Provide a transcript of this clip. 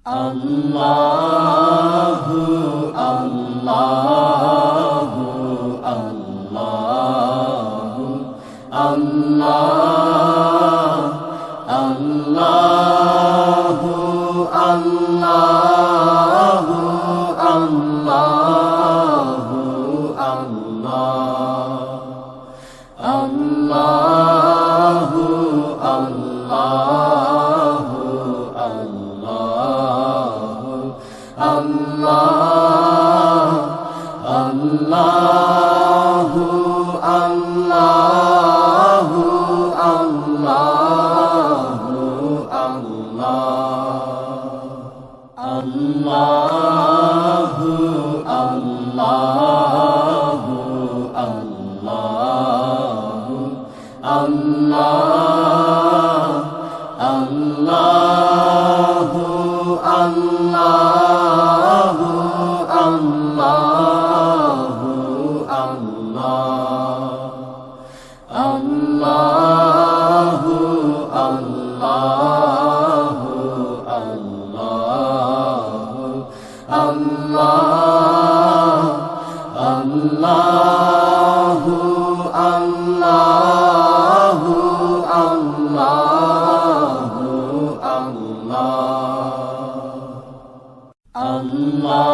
আল্লাহু আল্লাহু আল্লাহু আল্লাহ আল্লাহু আল্লাহু আল্লাহু আল্লাহ আল্লাহু আল্লাহু আল্লাহ আল্লাহু আল্লাহু আল্লাহু আল্লাহ আল্লাহু আল্লাহু আল্লাহু আল্লাহ আল্লাহু আল্লাহু আল্লাহু আল্লাহ আল্লাহু আল্লাহু আল্লাহ আল্লাহু আল্লাহু আল্লাহু আল্লাহ আল্লাহ